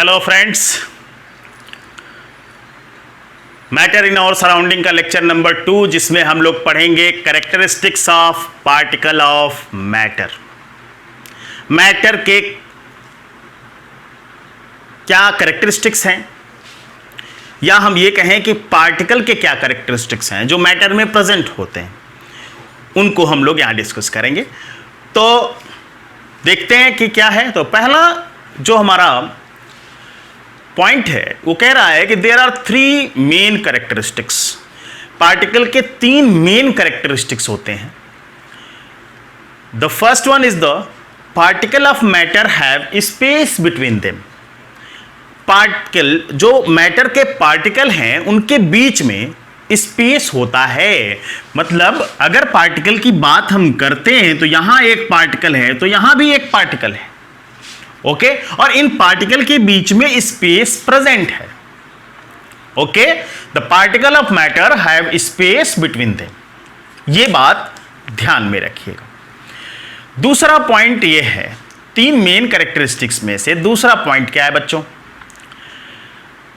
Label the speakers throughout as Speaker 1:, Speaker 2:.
Speaker 1: Hello friends, matter in our surrounding का lecture number 2, जिसमें हम लोग पढ़ेंगे characteristics of particle of matter. Matter के क्या कैरेक्टरिस्टिक्स हैं, या हम ये कहें कि पार्टिकल के क्या कैरेक्टरिस्टिक्स हैं जो मैटर में प्रेजेंट होते हैं, उनको हम लोग यहाँ डिस्कस करेंगे। तो देखते हैं कि क्या है। तो पहला जो हमारा पॉइंट है वो कह रहा है कि there are 3 main characteristics. Particle के 3 मेन कैरेक्टरिस्टिक्स होते हैं। The first one is the particle of matter have space between them. Particle जो मैटर के पार्टिकल हैं उनके बीच में स्पेस होता है। मतलब अगर पार्टिकल की बात हम करते हैं तो यहां एक पार्टिकल है, तो यहां भी एक पार्टिकल है, ओके और इन पार्टिकल के बीच में स्पेस प्रेजेंट है। Okay, the particle of matter have space between them. ये बात ध्यान में रखिएगा। दूसरा पॉइंट ये है, 3 मेन कैरेक्टरिस्टिक्स में से दूसरा पॉइंट क्या है बच्चों?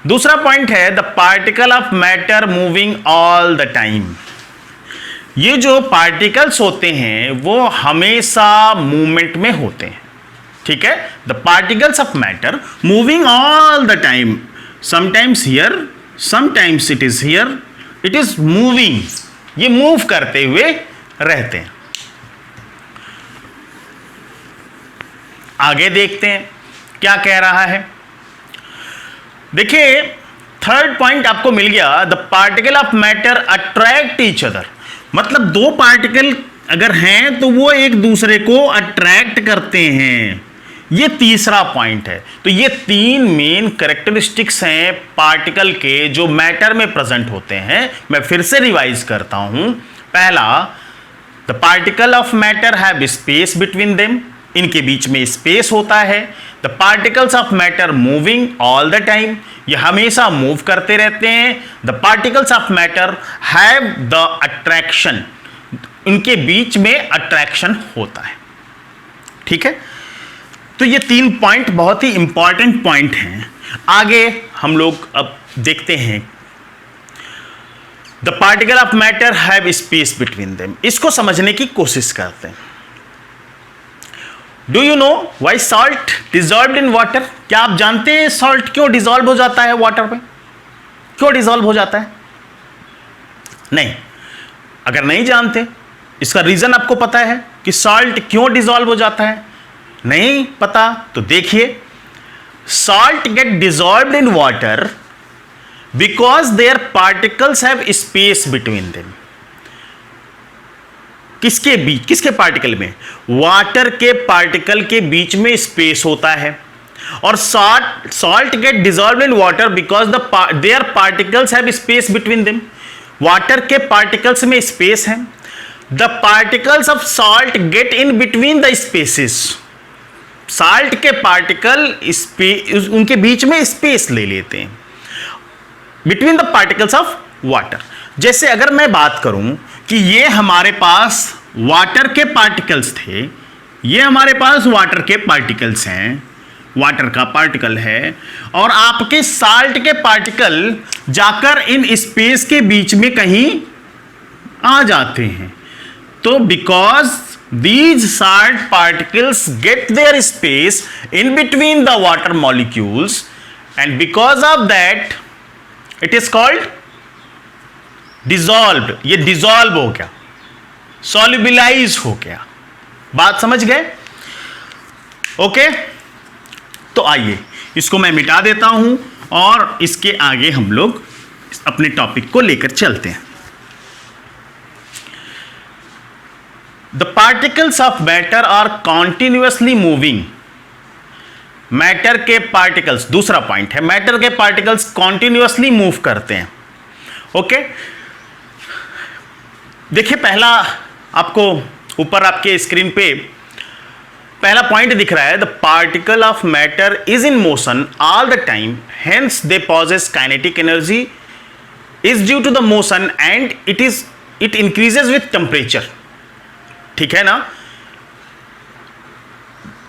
Speaker 1: दूसरा पॉइंट है the particle of matter moving all the time. ये जो पार्टिकल्स होते हैं वो हमेशा मूवमेंट में होते हैं, ठीक है। The particles of matter moving all the time, sometimes here, sometimes it is here, it is moving. ये मूव करते हुए रहते हैं। आगे देखते हैं क्या कह रहा है। देखिए, थर्ड पॉइंट आपको मिल गया, the particle of matter attract each other. मतलब 2 पार्टिकल अगर हैं तो वो एक दूसरे को अट्रैक्ट करते हैं। ये तीसरा पॉइंट है। तो ये 3 मेन कैरेक्टरिस्टिक्स हैं पार्टिकल के जो मैटर में प्रेजेंट होते हैं। मैं फिर से रिवाइज करता हूं। पहला, the particle of matter have space between them. इनके बीच में स्पेस होता है। The particles of matter moving all the time, ये हमेशा मूव करते रहते हैं। The particles of matter have the attraction, इनके बीच में अट्रैक्शन होता है, ठीक है। तो ये 3 पॉइंट बहुत ही इंपॉर्टेंट पॉइंट हैं। आगे हम लोग अब देखते हैं, the particle of matter have space between them. इसको समझने की कोशिश करते हैं। Do you know why salt dissolved in water? क्या आप जानते हैं सॉल्ट क्यों डिजॉल्व हो जाता है वाटर में? क्यों डिजॉल्व हो जाता है? नहीं, अगर नहीं जानते, इसका रीजन आपको पता है कि सॉल्ट क्यों डिजॉल्व हो जाता है? नहीं पता तो देखिए, salt get dissolved in water because their particles have space between them. किसके बीच? किसके पार्टिकल में? वाटर के पार्टिकल के बीच में स्पेस होता है। और salt get dissolved in water because their particles have space between them. Water के पार्टिकल्स में स्पेस है। The particles of salt get in between the spaces. Salt के पार्टिकल उनके बीच में स्पेस ले लेते हैं between the particles of water. जैसे अगर मैं बात करूं कि ये हमारे पास वाटर के पार्टिकल्स थे, ये हमारे पास वाटर के पार्टिकल्स हैं, वाटर का पार्टिकल है, और आपके साल्ट के पार्टिकल जाकर इन स्पेस के बीच में कहीं आ जाते हैं। तो because these salt particles get their space in between the water molecules, and because of that it is called dissolved। ये dissolve हो गया, solubilize हो गया। बात समझ गए? ओके, तो आइए इसको मैं मिटा देता हूं और इसके आगे हम लोग अपने टॉपिक को लेकर चलते हैं। The particles of matter are continuously moving। Matter के पार्टिकल्स, दूसरा पॉइंट है, मैटर के पार्टिकल्स कॉन्टिन्यूअसली मूव करते हैं। ओके, देखिए पहला आपको ऊपर आपके स्क्रीन पे पहला पॉइंट दिख रहा है, the particle of matter is in motion all the time, hence they possess kinetic energy is due to the motion and it increases with temperature. ठीक है ना,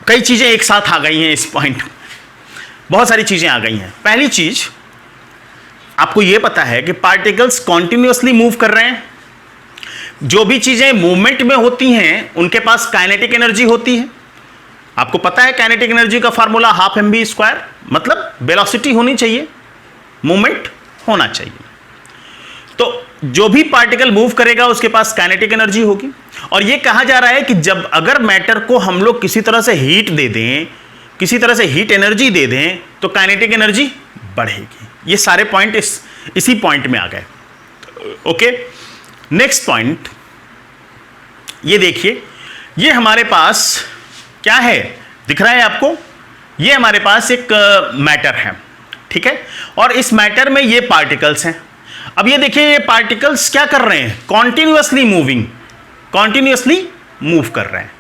Speaker 1: कई चीजें एक साथ आ गई हैं इस पॉइंट। बहुत सारी चीजें आ गई हैं। पहली चीज, आपको यह पता है कि पार्टिकल्स कॉन्टिन्यूअसली मूव कर रहे हैं। जो भी चीजें मूवमेंट में होती हैं उनके पास काइनेटिक एनर्जी होती है। आपको पता है काइनेटिक एनर्जी का फार्मूला 12mv², मतलब वेलोसिटी होनी चाहिए, मूवमेंट होना चाहिए। तो जो भी पार्टिकल मूव करेगा उसके पास काइनेटिक एनर्जी होगी। और यह कहा जा रहा है कि जब अगर मैटर को हम लोग किसी तरह से हीट दे दें, किसी तरह से हीट एनर्जी दे दें, तो काइनेटिक एनर्जी बढ़ेगी। ये सारे पॉइंट इसी पॉइंट में आ गए। ओके, नेक्स्ट पॉइंट ये देखिए, ये हमारे पास क्या है, दिख रहा है आपको? ये हमारे पास एक मैटर है, ठीक है, और इस मैटर में ये पार्टिकल्स हैं। अब ये देखिए, ये पार्टिकल्स क्या कर रहे हैं? कॉन्टिन्यूअसली मूविंग, कॉन्टिन्यूअसली मूव कर रहे हैं,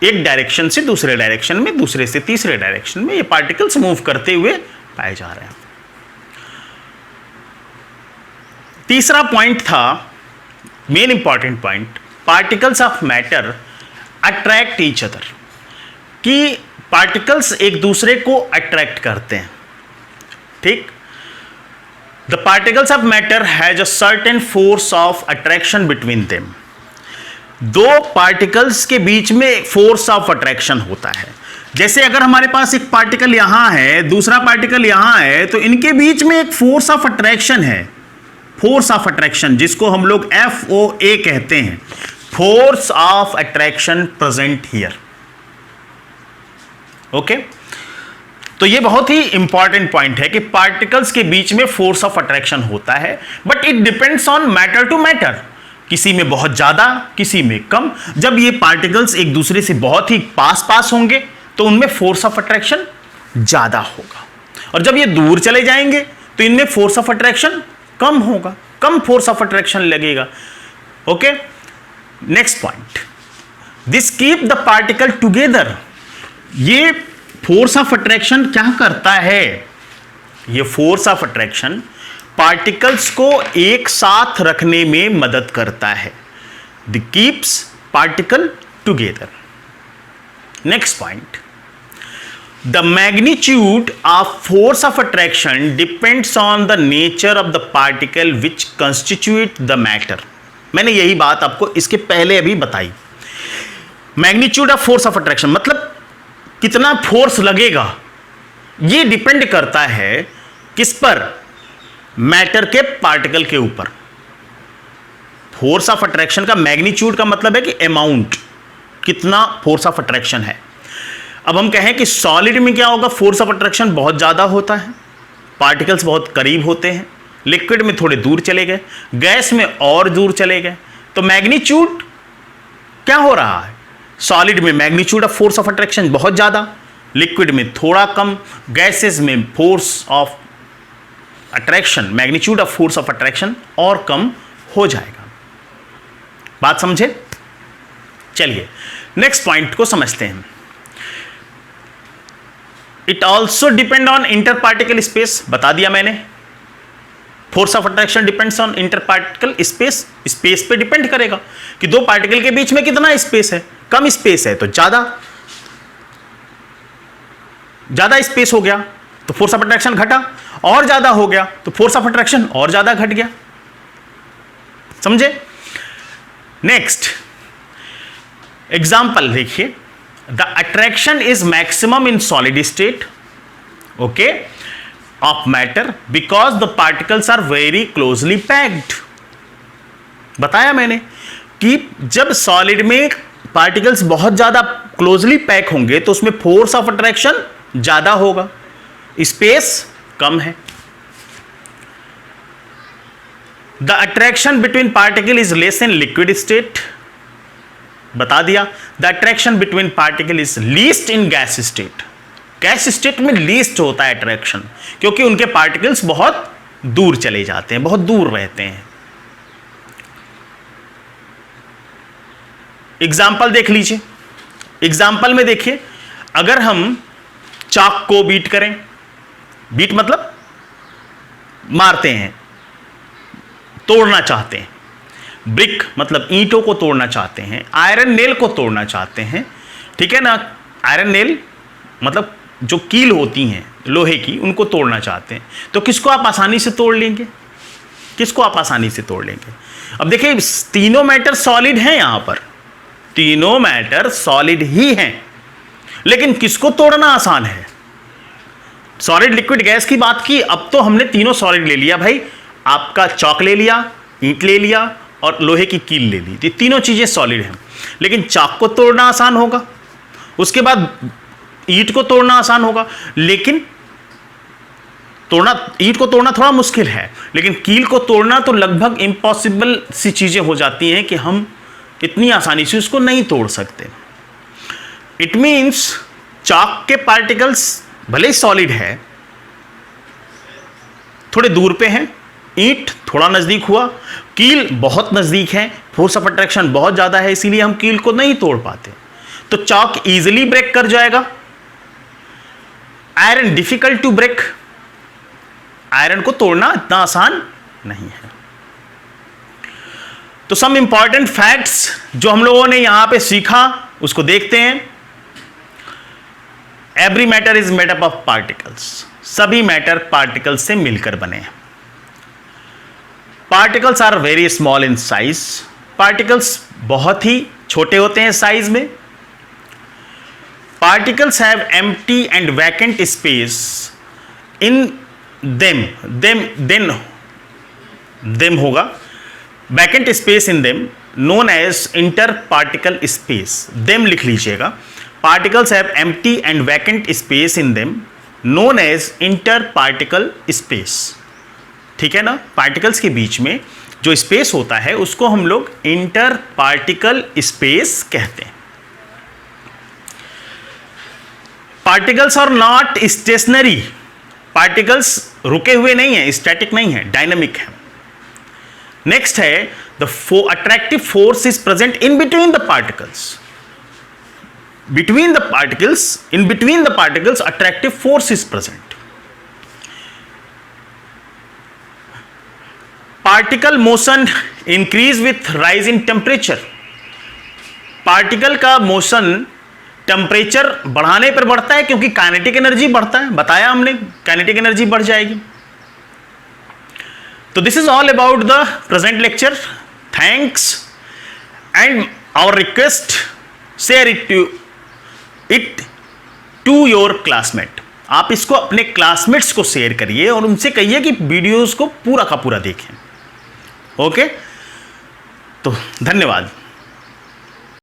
Speaker 1: एक डायरेक्शन से दूसरे डायरेक्शन में, दूसरे से तीसरे डायरेक्शन में ये पार्टिकल्स मूव करते हुए पाए जा रहे हैं। तीसरा पॉइंट था main important point, particles of matter attract each other, कि पार्टिकल्स एक दूसरे को अट्रैक्ट करते हैं, ठीक। The particles of matter has a certain force of attraction between them. दो पार्टिकल्स के बीच में एक फोर्स ऑफ अट्रैक्शन होता है। जैसे अगर हमारे पास एक पार्टिकल यहां है, दूसरा पार्टिकल यहां है, तो इनके बीच में एक फोर्स ऑफ अट्रैक्शन है, फोर्स ऑफ अट्रैक्शन, जिसको हम लोग FOA कहते हैं, force of attraction present here. Okay, तो ये बहुत ही इंपॉर्टेंट पॉइंट है कि पार्टिकल्स के बीच में फोर्स ऑफ अट्रैक्शन होता है, but it depends on matter to matter, किसी में बहुत ज्यादा, किसी में कम। जब ये पार्टिकल्स एक दूसरे से बहुत ही पास पास होंगे तो उनमें फोर्स ऑफ अट्रैक्शन ज्यादा होगा, और जब ये दूर चले जाएंगे तो इनमें फोर्स ऑफ अट्रैक्शन कम होगा, कम फोर्स ऑफ अट्रैक्शन लगेगा। Okay, next point, this keep the particle together. ये फोर्स ऑफ अट्रैक्शन क्या करता है? ये फोर्स ऑफ अट्रैक्शन पार्टिकल्स को एक साथ रखने में मदद करता है। The keeps particle together. Next point, the magnitude of force of attraction depends on the nature of the particle which constitute the matter. मैंने यही बात आपको इसके पहले अभी बताई। Magnitude of force of attraction मतलब कितना फोर्स लगेगा, यह डिपेंड करता है किस पर? मैटर के पार्टिकल के ऊपर। फोर्स ऑफ अट्रैक्शन का मैग्नीट्यूड का मतलब है कि अमाउंट, कितना फोर्स ऑफ अट्रैक्शन है। अब हम कहें कि सॉलिड में क्या होगा? फोर्स ऑफ अट्रैक्शन बहुत ज़्यादा होता है, पार्टिकल्स बहुत करीब होते हैं, लिक्विड में थोड़े दूर चले गए, गैस में और दूर चले गए, तो मैग्नीट्यूड क्या हो रहा है? सॉलिड में magnitude of force of attraction बहुत ज़्यादा, लिक्विड में थोड़ा कम, गैसेस में force of attraction, magnitude of force of attraction और कम हो जाएगा। बात समझे? चलिए नेक्स्ट पॉइंट को समझते हैं। It also depend on inter particle space, बता दिया मैंने। Force of attraction depends on inter particle space, space पे डिपेंड करेगा कि दो पार्टिकल के बीच में कितना स्पेस है। कम स्पेस है तो ज्यादा स्पेस हो गया तो फोर्स ऑफ अट्रैक्शन घटा, और ज्यादा हो गया तो फोर्स ऑफ अट्रैक्शन और ज्यादा घट गया। समझे? नेक्स्ट एग्जाम्पल देखिए, the attraction is maximum in solid state, okay, of matter because the particles are very closely packed. बताया मैंने कि जब सॉलिड में पार्टिकल्स बहुत ज्यादा क्लोजली पैक होंगे तो उसमें फोर्स ऑफ अट्रैक्शन ज्यादा होगा, स्पेस कम है। The attraction between particle is less in liquid state, बता दिया। The attraction between particle is least in gas state, gas state में लीस्ट होता है अट्रैक्शन, क्योंकि उनके पार्टिकल्स बहुत दूर चले जाते हैं, बहुत दूर रहते हैं। एग्जाम्पल देख लीजिए। एग्जाम्पल में देखिए, अगर हम चाक को बीट करें, बीट मतलब मारते हैं, तोड़ना चाहते हैं, ब्रिक मतलब ईंटों को तोड़ना चाहते हैं, आयरन नेल को तोड़ना चाहते हैं, ठीक है ना। आयरन नेल मतलब जो कील होती हैं लोहे की, उनको तोड़ना चाहते हैं, तो किसको आप आसानी से तोड़ लेंगे? किसको आप आसानी से तोड़ लेंगे? अब देखिए, तीनों मैटर सॉलिड हैं, यहां पर तीनों मैटर सॉलिड ही हैं, लेकिन किसको तोड़ना आसान है? सॉलिड लिक्विड गैस की बात की, अब तो हमने तीनों सॉलिड ले लिया भाई, आपका चॉक ले लिया, ईंट ले लिया और लोहे की कील ले ली, ये तीनों चीजें सॉलिड हैं। लेकिन चॉक को तोड़ना आसान होगा, उसके बाद ईंट को तोड़ना आसान होगा, लेकिन ईंट को तोड़ना थोड़ा मुश्किल है, लेकिन कील को तोड़ना तो लगभग इम्पॉसिबल सी चीजें हो जाती हैं कि हम इतनी आसानी से उसको नहीं तोड़ सकते। इट मीन्स चॉक के पार्टिकल्स भले ही सॉलिड है, थोड़े दूर पे हैं, ईंट थोड़ा नजदीक हुआ, कील बहुत नजदीक है, फोर्स ऑफ अट्रैक्शन बहुत ज्यादा है, इसीलिए हम कील को नहीं तोड़ पाते। तो चॉक इजीली ब्रेक कर जाएगा। Iron difficult to break, iron को तोड़ना इतना आसान नहीं है। तो सम इंपॉर्टेंट फैक्ट्स जो हम लोगों ने यहां पे सीखा उसको देखते हैं। Every matter is made up of particles, सभी मैटर पार्टिकल्स से मिलकर बने हैं। Particles are very small in size, particles बहुत ही छोटे होते हैं साइज में। Particles have empty and vacant space in them होगा, vacant space in them known as inter particle space, them लिख लीजिएगा। Particles have empty and vacant space in them known as inter particle space, ठीक है ना। Particles के बीच में जो space होता है उसको हम लोग इंटर पार्टिकल स्पेस कहते हैं। Particles are not stationary, particles रुके हुए नहीं है, स्टैटिक नहीं है, डायनामिक है। नेक्स्ट है the attractive force is present in between the particles, between the particles, in between the particles attractive force is present. Particle motion increase with rise in temperature, particle का motion temperature बढ़ाने पर बढ़ता है क्योंकि kinetic energy बढ़ता है, बताया हमने काइनेटिक एनर्जी बढ़ जाएगी। तो this is all about the present lecture, thanks and our request share it to your classmate. आप इसको अपने क्लासमेट्स को शेयर करिए और उनसे कहिए कि वीडियोस को पूरा का पूरा देखें। ओके, तो धन्यवाद।